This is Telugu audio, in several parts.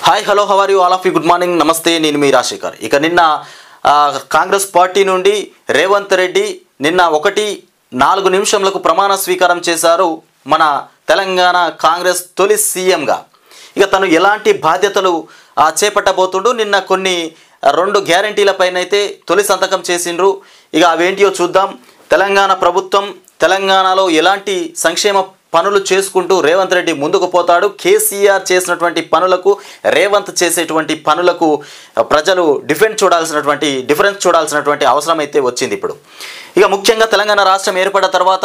Hi hello how are you all of you good morning నమస్తే నేను మీ రాజశేఖర్. ఇక నిన్న కాంగ్రెస్ పార్టీ నుండి రేవంత్ రెడ్డి నిన్న 1:04 నిమిషాలకు ప్రమాణ స్వీకారం చేశారు మన తెలంగాణ కాంగ్రెస్ తొలి సీఎంగా. ఇక తను ఎలాంటి బాధ్యతలు చేపట్టబోతుండో నిన్న కొన్ని 2 గ్యారెంటీలపైన అయితే తొలి సంతకం చేసిండ్రు. ఇక అవేంటియో చూద్దాం. తెలంగాణ ప్రభుత్వం తెలంగాణలో ఎలాంటి సంక్షేమ పనులు చేసుకుంటూ రేవంత్ రెడ్డి ముందుకు పోతాడు. కేసీఆర్ చేసినటువంటి పనులకు రేవంత్ చేసేటువంటి పనులకు ప్రజలు డిఫరెన్స్ చూడాల్సినటువంటి అవసరం అయితే వచ్చింది ఇప్పుడు. ఇక ముఖ్యంగా తెలంగాణ రాష్ట్రం ఏర్పడిన తర్వాత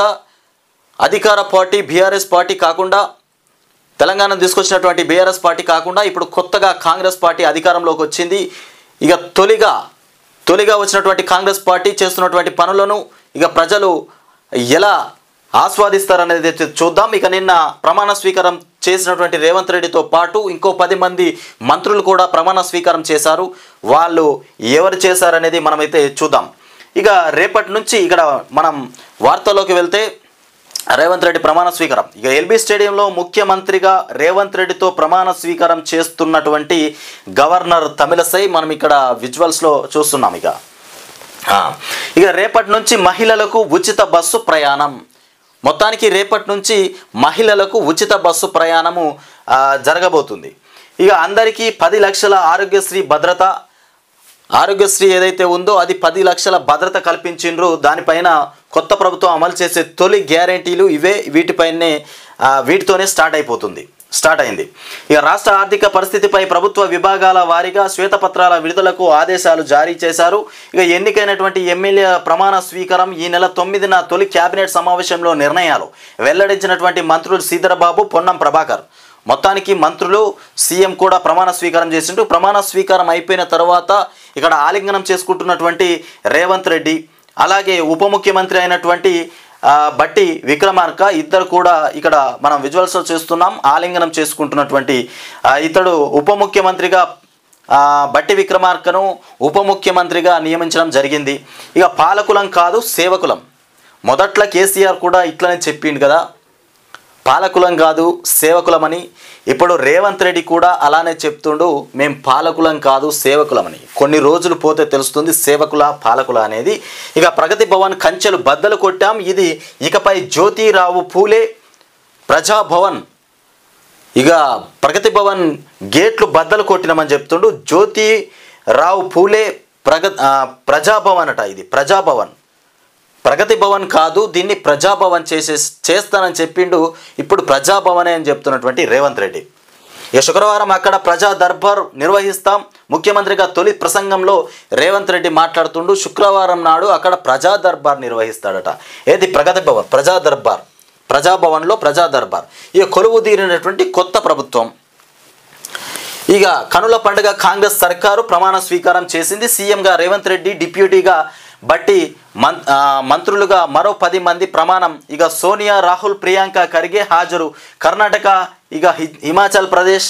అధికార పార్టీ బీఆర్ఎస్ పార్టీ కాకుండా, తెలంగాణ తీసుకొచ్చినటువంటి బీఆర్ఎస్ పార్టీ కాకుండా ఇప్పుడు కొత్తగా కాంగ్రెస్ పార్టీ అధికారంలోకి వచ్చింది. ఇక తొలిగా వచ్చినటువంటి కాంగ్రెస్ పార్టీ చేస్తున్నటువంటి పనులను ఇక ప్రజలు ఎలా ఆస్వాదిస్తారనేది చూద్దాం. ఇక నిన్న ప్రమాణ స్వీకారం చేసినటువంటి రేవంత్ రెడ్డితో పాటు ఇంకో 10 మంది మంత్రులు కూడా ప్రమాణ స్వీకారం చేశారు. వాళ్ళు ఎవరు చేశారనేది మనమైతే చూద్దాం. ఇక రేపటి నుంచి ఇక్కడ మనం వార్తల్లోకి వెళ్తే రేవంత్ రెడ్డి ప్రమాణ స్వీకారం. ఇక ఎల్బీ స్టేడియంలో ముఖ్యమంత్రిగా రేవంత్ రెడ్డితో ప్రమాణ స్వీకారం చేస్తున్నటువంటి గవర్నర్ తమిళసై మనం ఇక్కడ విజువల్స్లో చూస్తున్నాం. ఇక రేపటి నుంచి మహిళలకు ఉచిత బస్సు ప్రయాణం. మొత్తానికి రేపటి నుంచి మహిళలకు ఉచిత బస్సు ప్రయాణము జరగబోతుంది. ఇక అందరికీ 10 లక్షల ఆరోగ్యశ్రీ భద్రత. ఆరోగ్యశ్రీ ఏదైతే ఉందో అది 10 లక్షల భద్రత కల్పించిండ్రు. దానిపైన కొత్త ప్రభుత్వం అమలు చేసే తొలి గ్యారెంటీలు ఇవే. వీటితోనే స్టార్ట్ అయింది. ఇక రాష్ట్ర ఆర్థిక పరిస్థితిపై ప్రభుత్వ విభాగాల వారీగా శ్వేతపత్రాల విడుదలకు ఆదేశాలు జారీ చేశారు. ఇక ఎన్నికైనటువంటి ఎమ్మెల్యే ప్రమాణ స్వీకారం ఈ నెల 9న తొలి కేబినెట్ సమావేశంలో నిర్ణయాలు వెల్లడించినటువంటి మంత్రులు శ్రీధరబాబు, పొన్నం ప్రభాకర్. మొత్తానికి మంత్రులు, సీఎం కూడా ప్రమాణ స్వీకారం చేసిండ్రు. ప్రమాణ స్వీకారం అయిపోయిన తర్వాత ఇక్కడ ఆలింగనం చేసుకుంటున్నటువంటి రేవంత్ రెడ్డి, అలాగే ఉప ముఖ్యమంత్రి అయినటువంటి బట్టి విక్రమార్క ఇద్దరు కూడా ఇక్కడ మనం విజువల్స్లో చూస్తున్నాం. ఆలింగనం చేసుకుంటున్నటువంటి ఇతడు ఉప ముఖ్యమంత్రిగా బట్టి విక్రమార్కను ఉప ముఖ్యమంత్రిగా నియమించడం జరిగింది. ఇక పాలకులం కాదు సేవకులం. మొదట్లో కేసీఆర్ కూడా ఇట్లనే చెప్పిండు కదా, పాలకులం కాదు సేవకులమని. ఇప్పుడు రేవంత్ రెడ్డి కూడా అలానే చెప్తుండు, మేము పాలకులం కాదు సేవకులమని. కొన్ని రోజులు పోతే తెలుస్తుంది సేవకుల పాలకుల అనేది. ఇక ప్రగతి భవన్ కంచెలు బద్దలు కొట్టాం. ఇది ఇకపై జ్యోతిరావు పూలే ప్రజాభవన్. ఇక ప్రగతి భవన్ గేట్లు బద్దలు కొట్టినామని చెప్తుండు. జ్యోతిరావు పూలే ప్రజాభవన్ అట. ఇది ప్రజాభవన్, ప్రగతి భవన్ కాదు, దీన్ని ప్రజాభవన్ చేస్తానని చెప్పిండు. ఇప్పుడు ప్రజాభవనే అని చెప్తున్నటువంటి రేవంత్ రెడ్డి. ఇక శుక్రవారం అక్కడ ప్రజా దర్బార్ నిర్వహిస్తాం. ముఖ్యమంత్రిగా తొలి ప్రసంగంలో రేవంత్ రెడ్డి మాట్లాడుతుండు. శుక్రవారం నాడు అక్కడ ప్రజా దర్బార్ నిర్వహిస్తాడట. ఏది ప్రగతి భవన్, ప్రజా దర్బార్, ప్రజాభవన్లో ప్రజా దర్బార్. ఇక కొలువు తీరినటువంటి కొత్త ప్రభుత్వం. ఇక కనుల పండుగ కాంగ్రెస్ సర్కారు ప్రమాణ స్వీకారం చేసింది. సీఎంగా రేవంత్ రెడ్డి, డిప్యూటీగా బట్టి, మంత్రులుగా మరో 10 మంది ప్రమాణం. ఇక సోనియా, రాహుల్, ప్రియాంక ఖర్గే హాజరు. కర్ణాటక, ఇక హిమాచల్ ప్రదేశ్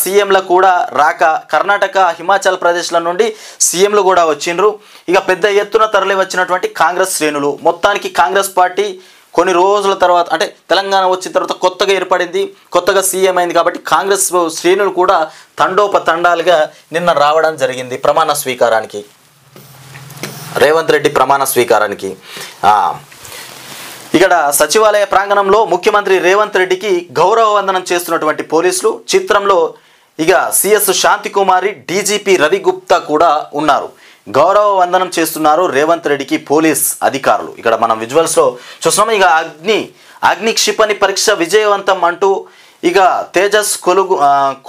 సీఎంల కూడా రాక. కర్ణాటక, హిమాచల్ ప్రదేశ్ల నుండి సీఎంలు కూడా వచ్చిండ్రు. ఇక పెద్ద ఎత్తున తరలి వచ్చినటువంటి కాంగ్రెస్ శ్రేణులు. మొత్తానికి కాంగ్రెస్ పార్టీ కొన్ని రోజుల తర్వాత, అంటే తెలంగాణ వచ్చిన తర్వాత కొత్తగా ఏర్పడింది, కొత్తగా సీఎం అయింది కాబట్టి కాంగ్రెస్ శ్రేణులు కూడా తండోపతండాలుగా నిన్న రావడం జరిగింది ప్రమాణ స్వీకారానికి, రేవంత్ రెడ్డి ప్రమాణ స్వీకారానికి. ఇక్కడ సచివాలయ ప్రాంగణంలో ముఖ్యమంత్రి రేవంత్ రెడ్డికి గౌరవ వందనం చేస్తున్నటువంటి పోలీసులు. చిత్రంలో ఇక సిఎస్ శాంతికుమారి, డీజీపీ రవిగుప్తా కూడా ఉన్నారు. గౌరవ వందనం చేస్తున్నారు రేవంత్ రెడ్డికి పోలీస్ అధికారులు. ఇక్కడ మనం విజువల్స్లో చూస్తున్నాం. ఇక అగ్ని క్షిపణి పరీక్ష విజయవంతం అంటూ ఇక తేజస్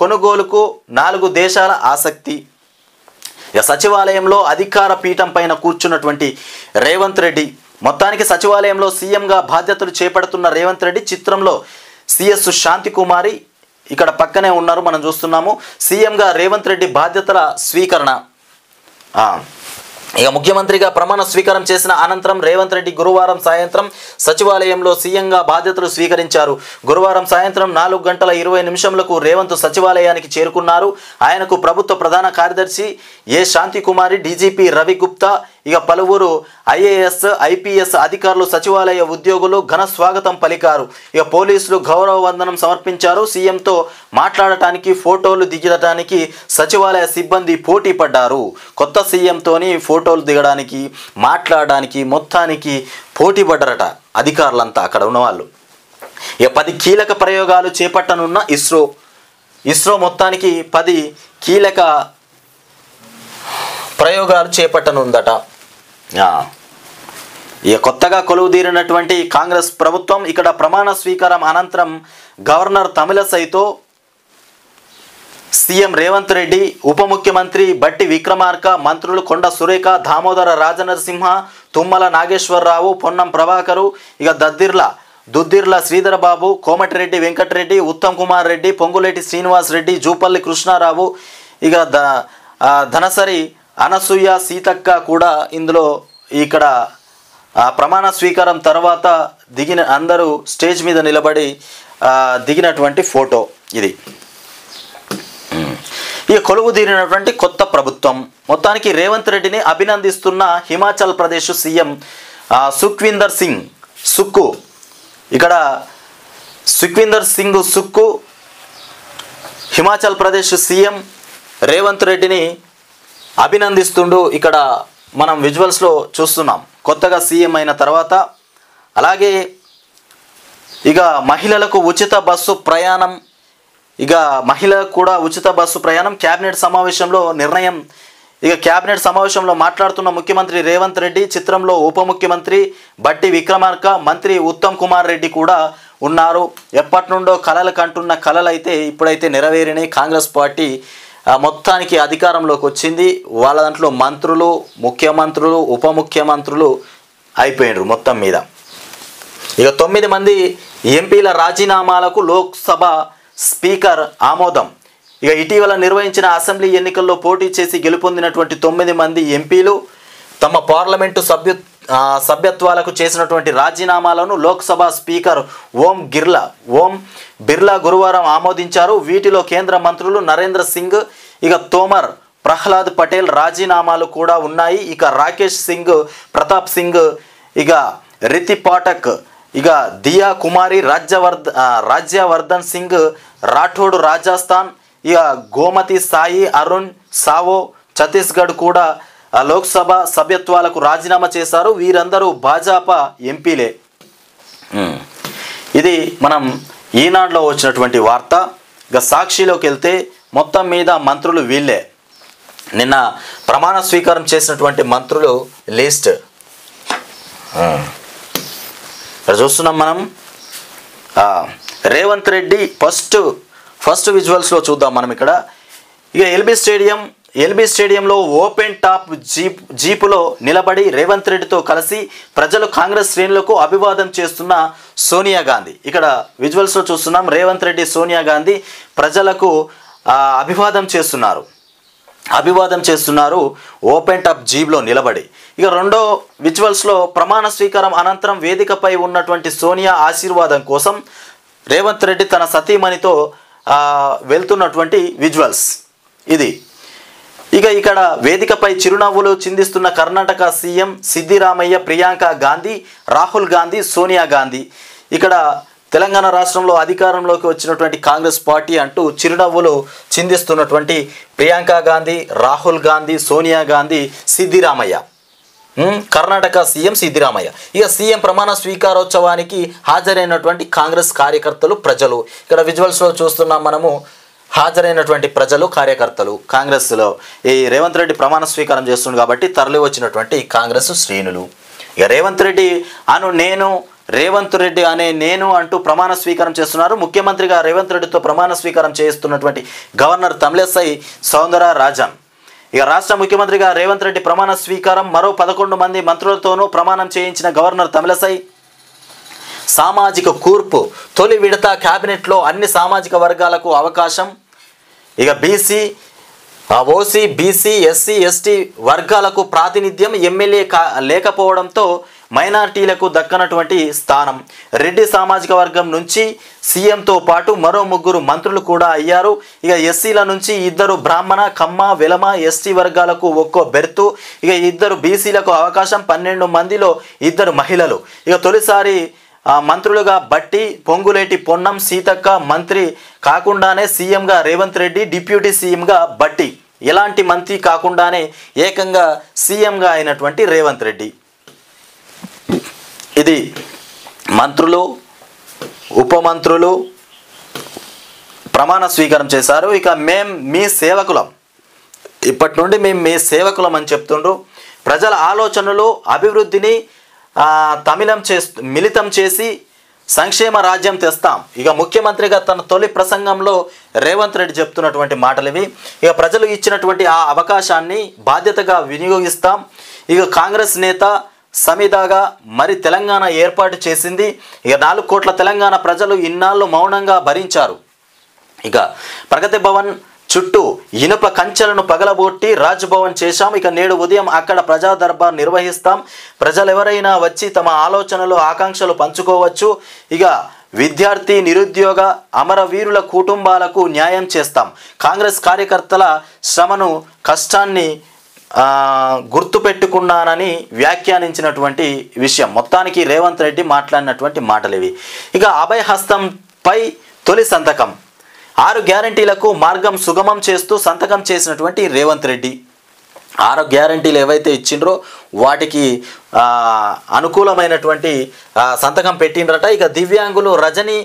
కొనుగోలుకు 4 దేశాల ఆసక్తి. సచివాలయంలో అధికార పీఠం పైన కూర్చున్నటువంటి రేవంత్ రెడ్డి. మొత్తానికి సచివాలయంలో సీఎంగా బాధ్యతలు చేపడుతున్న రేవంత్ రెడ్డి. చిత్రంలో సిఎస్ శాంతికుమారి ఇక్కడ పక్కనే ఉన్నారు, మనం చూస్తున్నాము. సీఎంగా రేవంత్ రెడ్డి బాధ్యతల స్వీకరణ. ఇక ముఖ్యమంత్రిగా ప్రమాణ స్వీకారం చేసిన అనంతరం రేవంత్ రెడ్డి గురువారం సాయంత్రం సచివాలయంలో సీఎంగా బాధ్యతలు స్వీకరించారు. గురువారం సాయంత్రం 4:20 రేవంత్ సచివాలయానికి చేరుకున్నారు. ఆయనకు ప్రభుత్వ ప్రధాన కార్యదర్శి ఏ శాంతికుమారి, డీజీపీ రవిగుప్తా, ఇక పలువురు ఐఏఎస్ ఐపీఎస్ అధికారులు సచివాలయ ఉద్యోగులు ఘన స్వాగతం పలికారు. ఇక పోలీసులు గౌరవ వందనం సమర్పించారు. సీఎంతో మాట్లాడటానికి ఫోటోలు దిగడానికి సచివాలయ సిబ్బంది పోటీ పడ్డారు. కొత్త సీఎంతోని ఫోటోలు దిగడానికి మాట్లాడడానికి మొత్తానికి పోటీ పడ్డారట అధికారులంతా అక్కడ ఉన్నవాళ్ళు. ఇక 10 కీలక ప్రయోగాలు చేపట్టనున్న ఇస్రో మొత్తానికి 10 కీలక ప్రయోగాలు చేపట్టనుందట. ఇక కొత్తగా కొలువుదీరినటువంటి కాంగ్రెస్ ప్రభుత్వం ఇక్కడ ప్రమాణ స్వీకారం అనంతరం గవర్నర్ తమిళసైతో సీఎం రేవంత్ రెడ్డి, ఉప ముఖ్యమంత్రి బట్టి విక్రమార్క, మంత్రులు కొండ సురేఖ, దామోదర రాజనరసింహ, తుమ్మల నాగేశ్వరరావు, పొన్నం ప్రభాకరు, ఇక దుద్దిర్ల శ్రీధరబాబు, కోమటిరెడ్డి వెంకటరెడ్డి, ఉత్తమ్ కుమార్ రెడ్డి, పొంగులేటి శ్రీనివాస్ రెడ్డి, జూపల్లి కృష్ణారావు, ఇక ధనసరి అనసూయ సీతక్క కూడా ఇందులో ఇక్కడ ప్రమాణ స్వీకారం తర్వాత అందరూ స్టేజ్ మీద నిలబడి దిగినటువంటి ఫోటో ఇది. ఇక కొలువు తీరినటువంటి కొత్త ప్రభుత్వం మొత్తానికి రేవంత్ రెడ్డిని అభినందిస్తున్న హిమాచల్ ప్రదేశ్ సీఎం సుఖ్వీందర్ సింగ్ సుక్కు. ఇక్కడ సుఖ్వీందర్ సింగ్ సుక్కు హిమాచల్ ప్రదేశ్ సీఎం రేవంత్ రెడ్డిని అభినందిస్తుండు. ఇక్కడ మనం విజువల్స్లో చూస్తున్నాం కొత్తగా సీఎం అయిన తర్వాత. అలాగే ఇక మహిళలకు ఉచిత బస్సు ప్రయాణం, మహిళలకు కూడా ఉచిత బస్సు ప్రయాణం క్యాబినెట్ సమావేశంలో నిర్ణయం. క్యాబినెట్ సమావేశంలో మాట్లాడుతున్న ముఖ్యమంత్రి రేవంత్ రెడ్డి, చిత్రంలో ఉప ముఖ్యమంత్రి బట్టి విక్రమార్క, మంత్రి ఉత్తమ్ కుమార్ రెడ్డి కూడా ఉన్నారు. ఎప్పటి నుండో కలలు కంటున్న కలలు అయితే ఇప్పుడైతే నెరవేరినాయి. కాంగ్రెస్ పార్టీ మొత్తానికి అధికారంలోకి వచ్చింది. వాళ్ళ దాంట్లో మంత్రులు, ముఖ్యమంత్రులు, ఉప ముఖ్యమంత్రులు అయిపోయినారు మొత్తం మీద. 9 మంది ఎంపీల రాజీనామాలకు లోక్సభ స్పీకర్ ఆమోదం. ఇటీవల నిర్వహించిన అసెంబ్లీ ఎన్నికల్లో పోటీ చేసి గెలుపొందినటువంటి 9 మంది ఎంపీలు తమ పార్లమెంటు సభ్యత్వాలకు చేసినటువంటి రాజీనామాలను లోక్సభ స్పీకర్ ఓం బిర్లా గురువారం ఆమోదించారు. వీటిలో కేంద్ర మంత్రులు నరేంద్ర సింగ్, తోమర్, ప్రహ్లాద్ పటేల్ రాజీనామాలు కూడా ఉన్నాయి. రాకేష్ సింగ్, ప్రతాప్ సింగ్, రితి పాఠక్, దియా కుమారి, రాజ్యవర్ధన్ సింగ్ రాఠోడ్ రాజస్థాన్, గోమతి సాయి, అరుణ్ సావో ఛత్తీస్గఢ్ కూడా లోక్సభ సభ్యత్వాలకు రాజీనామా చేశారు. వీరందరూ భాజపా ఎంపీలే. ఇది మనం ఈనాడులో వచ్చినటువంటి వార్త. సాక్షిలోకి వెళ్తే మొత్తం మీద మంత్రులు వీళ్ళే. నిన్న ప్రమాణ స్వీకారం చేసినటువంటి మంత్రులు లిస్ట్ ఇక్కడ చూస్తున్నాం మనం. రేవంత్ రెడ్డి ఫస్ట్ విజువల్స్లో చూద్దాం మనం. ఇక్కడ ఎల్బీ స్టేడియంలో ఓపెన్ టాప్ జీపులో నిలబడి రేవంత్ రెడ్డితో కలిసి ప్రజలు కాంగ్రెస్ శ్రేణులకు అభివాదం చేస్తున్న సోనియా గాంధీ. ఇక్కడ విజువల్స్లో చూస్తున్నాం. రేవంత్ రెడ్డి, సోనియా గాంధీ ప్రజలకు అభివాదం చేస్తున్నారు ఓపెన్ టాప్ జీప్లో నిలబడి. రెండో విజువల్స్లో ప్రమాణ స్వీకారం అనంతరం వేదికపై ఉన్నటువంటి సోనియా ఆశీర్వాదం కోసం రేవంత్ రెడ్డి తన సతీమణితో వెళ్తున్నటువంటి విజువల్స్ ఇది. ఇక్కడ వేదికపై చిరునవ్వులు చిందిస్తున్న కర్ణాటక సీఎం సిద్దిరామయ్య, ప్రియాంక గాంధీ, రాహుల్ గాంధీ, సోనియా గాంధీ. తెలంగాణ రాష్ట్రంలో అధికారంలోకి వచ్చినటువంటి కాంగ్రెస్ పార్టీ అంటూ చిరునవ్వులు చిందిస్తున్నటువంటి ప్రియాంక గాంధీ, రాహుల్ గాంధీ, సోనియా గాంధీ, సిద్దిరామయ్య, కర్ణాటక సీఎం సిద్దిరామయ్య. సీఎం ప్రమాణ స్వీకారోత్సవానికి హాజరైనటువంటి కాంగ్రెస్ కార్యకర్తలు, ప్రజలు. ఇక్కడ విజువల్స్లో చూస్తున్నాం మనము. హాజరైనటువంటి ప్రజలు, కార్యకర్తలు, కాంగ్రెస్లో ఈ రేవంత్ రెడ్డి ప్రమాణ స్వీకారం చేస్తుంది కాబట్టి తరలి వచ్చినటువంటి కాంగ్రెస్ శ్రేణులు. రేవంత్ రెడ్డి రేవంత్ రెడ్డి అనే నేను అంటూ ప్రమాణ స్వీకారం చేస్తున్నారు. ముఖ్యమంత్రిగా రేవంత్ రెడ్డితో ప్రమాణ స్వీకారం చేస్తున్నటువంటి గవర్నర్ తమిళసై సౌందరరాజన్. రాష్ట్ర ముఖ్యమంత్రిగా రేవంత్ రెడ్డి ప్రమాణ స్వీకారం. మరో 11 మంది మంత్రులతోనూ ప్రమాణం చేయించిన గవర్నర్ తమిళసై. సామాజిక కూర్పు, తొలి విడత క్యాబినెట్లో అన్ని సామాజిక వర్గాలకు అవకాశం. BC, OC, BC, SC, ST వర్గాలకు ప్రాతినిధ్యం. ఎమ్మెల్యే లేకపోవడంతో మైనార్టీలకు దక్కనటువంటి స్థానం. రెడ్డి సామాజిక వర్గం నుంచి సీఎంతో పాటు మరో 3 మంత్రులు కూడా అయ్యారు. ఇక ఎస్సీల నుంచి 2 బ్రాహ్మణ, కమ్మ, వెలమ, ఎస్టీ వర్గాలకు ఒక్కో బెర్తు. ఇక 2 బీసీలకు అవకాశం. 12 మందిలో 2 మహిళలు. ఇక తొలిసారి మంత్రులుగా బట్టి, పొంగులేటి పొన్నం, సీతక్క మంత్రి కాకుండానే సీఎంగా రేవంత్ రెడ్డి, డిప్యూటీ సీఎంగా బట్టి. ఎలాంటి మంత్రి కాకుండానే ఏకంగా సీఎంగా అయినటువంటి రేవంత్ రెడ్డి. ఇది మంత్రులు, ఉప మంత్రులు ప్రమాణ స్వీకారం చేశారు. ఇక మేం మీ సేవకులం, ఇప్పటి నుండి మేము మీ సేవకులం అని చెప్తుండ్రు. ప్రజల ఆలోచనలు, అభివృద్ధిని మిళితం చేసి సంక్షేమ రాజ్యం తెస్తాం. ఇక ముఖ్యమంత్రిగా తన తొలి ప్రసంగంలో రేవంత్ రెడ్డి చెప్తున్నటువంటి మాటలు ఇవి. ఇక ప్రజలు ఇచ్చినటువంటి ఆ అవకాశాన్ని బాధ్యతగా వినియోగిస్తాం. ఇక కాంగ్రెస్ నేత సమిధాగా మరి తెలంగాణ ఏర్పాటు చేసింది. ఇక 4 కోట్ల తెలంగాణ ప్రజలు ఇన్నాళ్ళు మౌనంగా భరించారు. ఇక ప్రగతి భవన్ చుట్టూ ఇనుప కంచెలను పగలబొట్టి రాజ్భవన్ చేశాం. ఇక నేడు ఉదయం అక్కడ ప్రజా దర్బార్ నిర్వహిస్తాం. ప్రజలు ఎవరైనా వచ్చి తమ ఆలోచనలు, ఆకాంక్షలు పంచుకోవచ్చు. ఇక విద్యార్థి, నిరుద్యోగ, అమరవీరుల కుటుంబాలకు న్యాయం చేస్తాం. కాంగ్రెస్ కార్యకర్తల శ్రమను, కష్టాన్ని గుర్తుపెట్టుకున్నానని వ్యాఖ్యానించినటువంటి విషయం. మొత్తానికి రేవంత్ రెడ్డి మాట్లాడినటువంటి మాటలు ఇవి. ఇక అభయహస్తంపై తొలి సంతకం. 6 గ్యారంటీలకు మార్గం సుగమం చేస్తూ సంతకం చేసినటువంటి రేవంత్ రెడ్డి. 6 గ్యారంటీలు ఏవైతే ఇచ్చిండ్రో వాటికి అనుకూలమైనటువంటి సంతకం పెట్టిండ్రట. ఇక దివ్యాంగులు రజని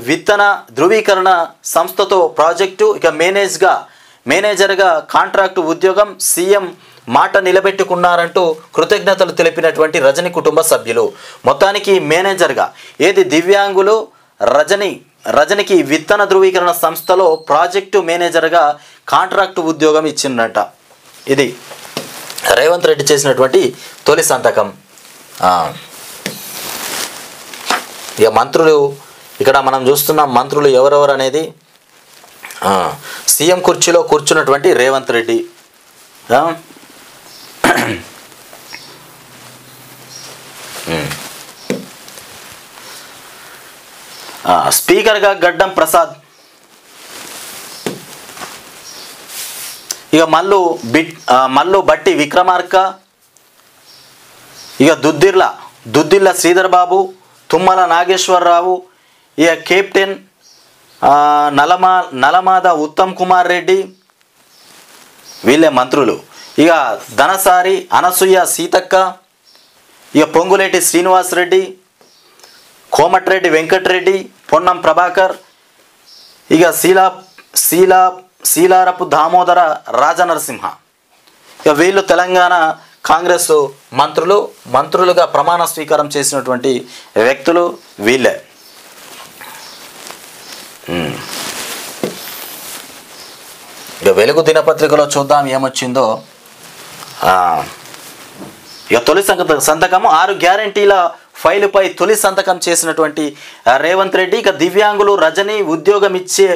విత్తన ధృవీకరణ సంస్థతో ప్రాజెక్టు. ఇక మేనేజర్గా కాంట్రాక్టు ఉద్యోగం. సీఎం మాట నిలబెట్టుకున్నారంటూ కృతజ్ఞతలు తెలిపినటువంటి రజని కుటుంబ సభ్యులు. మొత్తానికి మేనేజర్గా ఏది దివ్యాంగులు రజనికి విత్తన ధృవీకరణ సంస్థలో ప్రాజెక్టు మేనేజర్గా కాంట్రాక్టు ఉద్యోగం ఇచ్చిందట. ఇది రేవంత్ రెడ్డి చేసినటువంటి తొలి సంతకం. ఇక మంత్రులు, ఇక్కడ మనం చూస్తున్నాం మంత్రులు ఎవరెవరు అనేది. సీఎం కుర్చీలో కూర్చున్నటువంటి రేవంత్ రెడ్డి, స్పీకర్గా గడ్డం ప్రసాద్. ఇక మల్లు బట్టి విక్రమార్క. ఇక దుద్దిల్ల శ్రీధర్ బాబు, తుమ్మల నాగేశ్వరరావు. ఇక కెప్టెన్ నలమాద ఉత్తమ్ కుమార్ రెడ్డి. వీళ్ళే మంత్రులు. ఇక ధనసారి అనసూయ సీతక్క. ఇక పొంగులేటి శ్రీనివాస్ రెడ్డి, కోమటిరెడ్డి వెంకటరెడ్డి, పొన్నం ప్రభాకర్. ఇక శీలారపు దామోదర రాజనరసింహ. ఇక వీళ్ళు తెలంగాణ కాంగ్రెస్ మంత్రులుగా ప్రమాణ స్వీకారం చేసినటువంటి వ్యక్తులు వీళ్ళే. ఇక వెలుగు దినపత్రికలో చూద్దాం ఏమొచ్చిందో. ఇక తొలి సంతకము 6 గ్యారంటీల ఫైలుపై తొలి సంతకం చేసినటువంటి రేవంత్ రెడ్డి. ఇక దివ్యాంగులు రజని ఉద్యోగం ఇచ్చే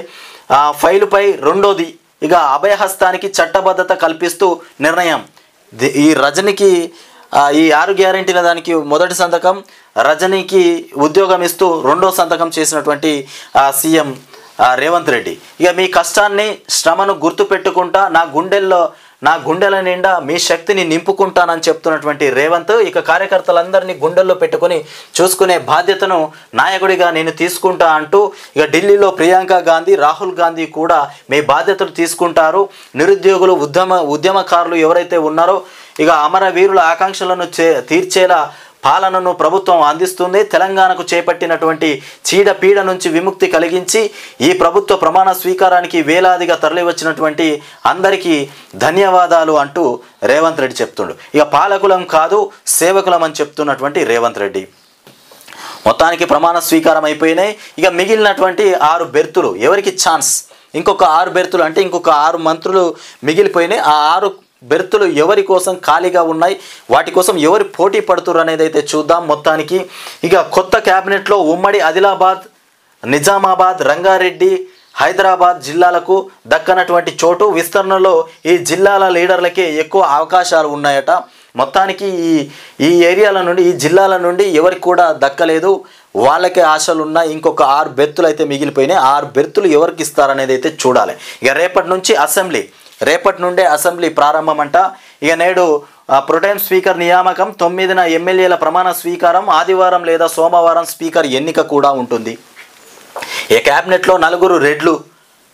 ఫైలుపై రెండోది. ఇక అభయహస్తానికి చట్టబద్ధత కల్పిస్తూ నిర్ణయం. ఈ రజనికి ఈ 6 గ్యారంటీల దానికి మొదటి సంతకం, రజనికి ఉద్యోగం ఇస్తూ రెండో సంతకం చేసినటువంటి సీఎం రేవంత్ రెడ్డి. ఇక మీ కష్టాన్ని, శ్రమను గుర్తుపెట్టుకుంటా నా గుండెల నిండా మీ శక్తిని నింపుకుంటానని చెప్తున్నటువంటి రేవంత్. ఇక కార్యకర్తలందరినీ గుండెల్లో పెట్టుకుని చూసుకునే బాధ్యతను నాయకుడిగా నేను తీసుకుంటా అంటూ ఇక ఢిల్లీలో ప్రియాంక గాంధీ, రాహుల్ గాంధీ కూడా మీ బాధ్యతలు తీసుకుంటారు. నిరుద్యోగులు, ఉద్యమకారులు ఎవరైతే ఉన్నారో ఇక అమరవీరుల ఆకాంక్షలను తీర్చేలా పాలనను ప్రభుత్వం అందిస్తుంది. తెలంగాణకు చేపట్టినటువంటి చీడపీడ నుంచి విముక్తి కలిగించి ఈ ప్రభుత్వ ప్రమాణ స్వీకారానికి వేలాదిగా తరలివచ్చినటువంటి అందరికీ ధన్యవాదాలు అంటూ రేవంత్ రెడ్డి చెప్తుండు. ఇక పాలకులం కాదు సేవకులం అని చెప్తున్నటువంటి రేవంత్ రెడ్డి. మొత్తానికి ప్రమాణ స్వీకారం అయిపోయినాయి. ఇక మిగిలినటువంటి 6 బెర్తులు ఎవరికి ఛాన్స్, ఇంకొక 6 బెర్తులు అంటే ఇంకొక 6 మంత్రులు మిగిలిపోయినాయి. ఆ 6 బెర్తులు ఎవరి కోసం ఖాళీగా ఉన్నాయి, వాటి కోసం ఎవరు పోటీ పడుతున్నారు అనేది అయితే చూద్దాం. మొత్తానికి ఇక కొత్త క్యాబినెట్లో ఉమ్మడి ఆదిలాబాద్, నిజామాబాద్, రంగారెడ్డి, హైదరాబాద్ జిల్లాలకు దక్కనటువంటి చోటు విస్తరణలో ఈ జిల్లాల లీడర్లకే ఎక్కువ అవకాశాలు ఉన్నాయట. మొత్తానికి ఈ ఏరియాల నుండి, ఈ జిల్లాల నుండి ఎవరికి కూడా దక్కలేదు. వాళ్ళకే ఆశలు ఉన్న ఇంకొక 6 బెర్తులు అయితే మిగిలిపోయినాయి. 6 బెర్తులు ఎవరికి ఇస్తారనేది అయితే చూడాలి. ఇక రేపటి నుండే అసెంబ్లీ ప్రారంభం అంట. ఇక నేడు ప్రొటైమ్ స్పీకర్ నియామకం, 9న ఎమ్మెల్యేల ప్రమాణ స్వీకారం, ఆదివారం లేదా సోమవారం స్పీకర్ ఎన్నిక కూడా ఉంటుంది. ఈ క్యాబినెట్లో 4 రెడ్లు,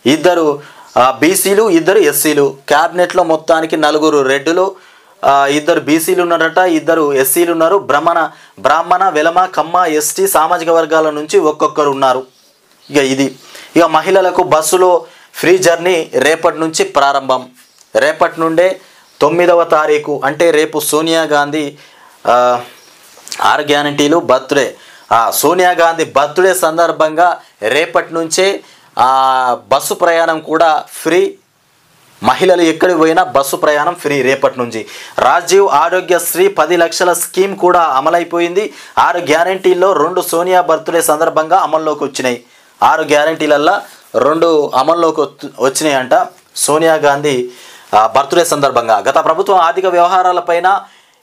2 బీసీలు, 2 ఎస్సీలు. క్యాబినెట్లో మొత్తానికి 4 రెడ్డులు, 2 బీసీలు ఉన్నారట, 2 ఎస్సీలు ఉన్నారు. బ్రాహ్మణ, వెలమ, కమ్మ, ఎస్టీ సామాజిక వర్గాల నుంచి ఒక్కొక్కరు ఉన్నారు. ఇక మహిళలకు బస్సులో ఫ్రీ జర్నీ రేపటి నుంచి ప్రారంభం. రేపటి నుండే 9వ తారీఖు అంటే రేపు సోనియా గాంధీ 6 గ్యారంటీలు బర్త్డే. సోనియా గాంధీ బర్త్డే సందర్భంగా రేపటి నుంచే బస్సు ప్రయాణం కూడా ఫ్రీ. మహిళలు ఎక్కడికి పోయినా బస్సు ప్రయాణం ఫ్రీ రేపటి నుంచి. రాజీవ్ ఆరోగ్యశ్రీ 10 లక్షల స్కీమ్ కూడా అమలైపోయింది. 6 గ్యారంటీల్లో 2 సోనియా బర్త్డే సందర్భంగా అమల్లోకి వచ్చినాయి. 6 గ్యారంటీలల్లో 2 అమల్లోకి వచ్చినాయి అంట సోనియా గాంధీ బర్త్డే సందర్భంగా. గత ప్రభుత్వం ఆర్థిక వ్యవహారాలపైన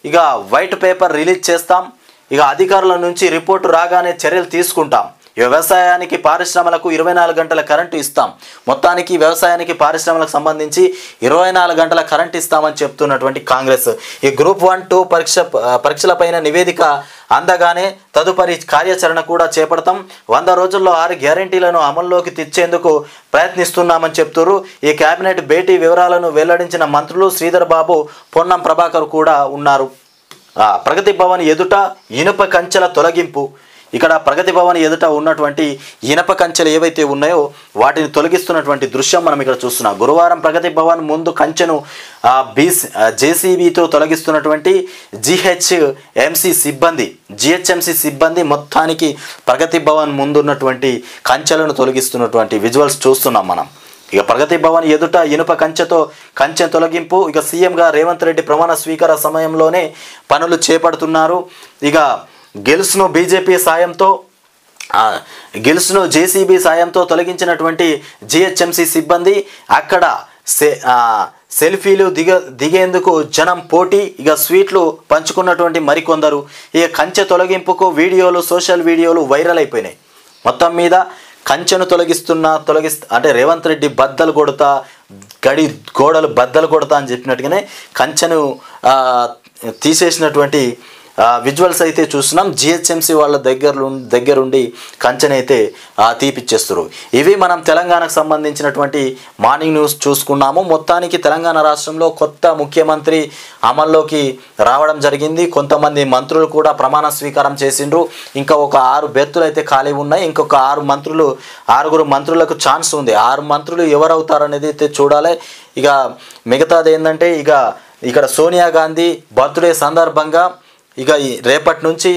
ఇక వైట్ పేపర్ రిలీజ్ చేస్తాం. ఇక అధికారుల నుంచి రిపోర్టు రాగానే చర్యలు తీసుకుంటాం. వ్యవసాయానికి, పరిశ్రమలకు 24 గంటల కరెంటు ఇస్తాం. మొత్తానికి వ్యవసాయానికి, పరిశ్రమలకు సంబంధించి 24 గంటల కరెంటు ఇస్తామని చెప్తున్నటువంటి కాంగ్రెస్ ఈ గ్రూప్ 1, 2 పరీక్షలపైన నివేదిక అందగానే తదుపరి కార్యాచరణ కూడా చేపడతాం. 100 రోజుల్లో 6 గ్యారంటీలను అమల్లోకి తెచ్చేందుకు ప్రయత్నిస్తున్నామని చెప్తున్నారు. ఈ కేబినెట్ భేటీ వివరాలను వెల్లడించిన మంత్రులు శ్రీధర్ బాబు, పొన్నం ప్రభాకర్ కూడా ఉన్నారు. ప్రగతి భవన్ ఎదుట ఇనుప కంచెల తొలగింపు. ఇక్కడ ప్రగతి భవన్ ఎదుట ఉన్నటువంటి ఇనప కంచెలు ఏవైతే ఉన్నాయో వాటిని తొలగిస్తున్నటువంటి దృశ్యం మనం ఇక్కడ చూస్తున్నాం. గురువారం ప్రగతి భవన్ ముందు కంచెను జేసీబీతో తొలగిస్తున్నటువంటి జిహెచ్ఎంసీ సిబ్బంది మొత్తానికి ప్రగతి భవన్ ముందు ఉన్నటువంటి కంచెలను తొలగిస్తున్నటువంటి విజువల్స్ చూస్తున్నాం మనం. ఇక ప్రగతి భవన్ ఎదుట ఇనుప కంచె తొలగింపు. ఇక సీఎంగా రేవంత్ రెడ్డి ప్రమాణ స్వీకార సమయంలోనే పనులు చేపడుతున్నారు. ఇక గెలుసును జేసీబీ సాయంతో తొలగించినటువంటి జిహెచ్ఎంసీ సిబ్బంది అక్కడ సెల్ఫీలు దిగేందుకు జనం పోటీ. ఇక స్వీట్లు పంచుకున్నటువంటి మరికొందరు. ఇక కంచె తొలగింపుకు సోషల్ వీడియోలు వైరల్ అయిపోయినాయి. మొత్తం మీద కంచెను అంటే రేవంత్ రెడ్డి గోడలు బద్దలు కొడతా అని చెప్పినట్టుగానే కంచెను తీసేసినటువంటి విజువల్స్ అయితే చూస్తున్నాం. జిహెచ్ఎంసీ వాళ్ళ దగ్గరుండి కంచెనైతే తీపిచ్చేస్తారు. ఇవి మనం తెలంగాణకు సంబంధించినటువంటి మార్నింగ్ న్యూస్ చూసుకున్నాము. మొత్తానికి తెలంగాణ రాష్ట్రంలో కొత్త ముఖ్యమంత్రి అమల్లోకి రావడం జరిగింది. కొంతమంది మంత్రులు కూడా ప్రమాణ స్వీకారం చేసిండ్రు. ఇంకా ఒక 6 బెర్తులు అయితే ఖాళీ ఉన్నాయి. ఇంకొక 6 మంత్రులకు ఛాన్స్ ఉంది. 6 మంత్రులు ఎవరవుతారనేది అయితే చూడాలి. ఇక మిగతాది ఏంటంటే ఇక్కడ సోనియా గాంధీ బర్త్డే సందర్భంగా ఇక రేపటి నుంచి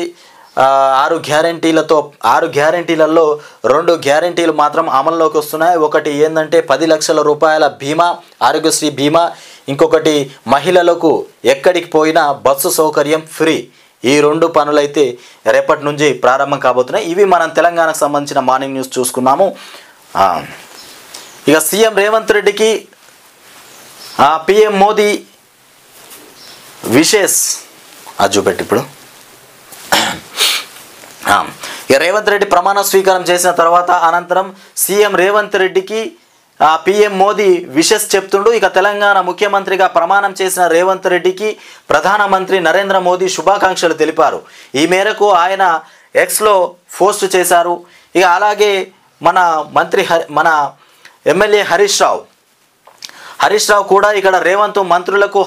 6 గ్యారంటీలలో 2 గ్యారంటీలు మాత్రం అమల్లోకి వస్తున్నాయి. ఒకటి ఏంటంటే 10 లక్షల రూపాయల బీమా, ఆరోగ్యశ్రీ బీమా. ఇంకొకటి మహిళలకు ఎక్కడికి పోయినా బస్సు సౌకర్యం ఫ్రీ. ఈ 2 పనులైతే రేపటి నుంచి ప్రారంభం కాబోతున్నాయి. ఇవి మనం తెలంగాణకు సంబంధించిన మార్నింగ్ న్యూస్ చూసుకున్నాము. ఇక సీఎం రేవంత్ రెడ్డికి పిఎం మోదీ విషెస్ చూపెట్టి ఇప్పుడు రేవంత్ రెడ్డి ప్రమాణ స్వీకారం చేసిన తర్వాత అనంతరం సీఎం రేవంత్ రెడ్డికి పిఎం మోదీ విషెస్ చెప్తుండు. ఇక తెలంగాణ ముఖ్యమంత్రిగా ప్రమాణం చేసిన రేవంత్ రెడ్డికి ప్రధానమంత్రి నరేంద్ర మోదీ శుభాకాంక్షలు తెలిపారు. ఈ మేరకు ఆయన ఎక్స్లో పోస్ట్ చేశారు. ఇక అలాగే మన ఎమ్మెల్యే హరీష్ రావు కూడా ఇక్కడ రేవంత్ మంత్రులకు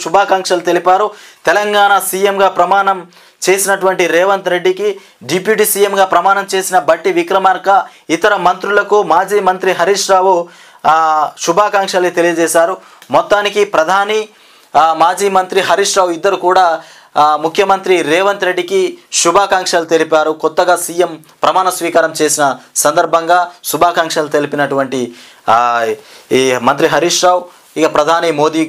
శుభాకాంక్షలు తెలిపారు. తెలంగాణ సీఎంగా ప్రమాణం చేసినటువంటి రేవంత్ రెడ్డికి డిప్యూటీ సీఎంగా ప్రమాణం చేసిన బట్టి విక్రమార్క, ఇతర మంత్రులకు మాజీ మంత్రి హరీష్ రావు శుభాకాంక్షలు తెలియజేశారు. మొత్తానికి ప్రధాని, మాజీ మంత్రి హరీష్ రావు ఇద్దరు కూడా ముఖ్యమంత్రి రేవంత్ రెడ్డికి శుభాకాంక్షలు తెలిపారు. కొత్తగా సీఎం ప్రమాణ స్వీకారం చేసిన సందర్భంగా శుభాకాంక్షలు తెలిపినటువంటి ఈ మంత్రి హరీష్ రావు, ఇక ప్రధాని మోదీ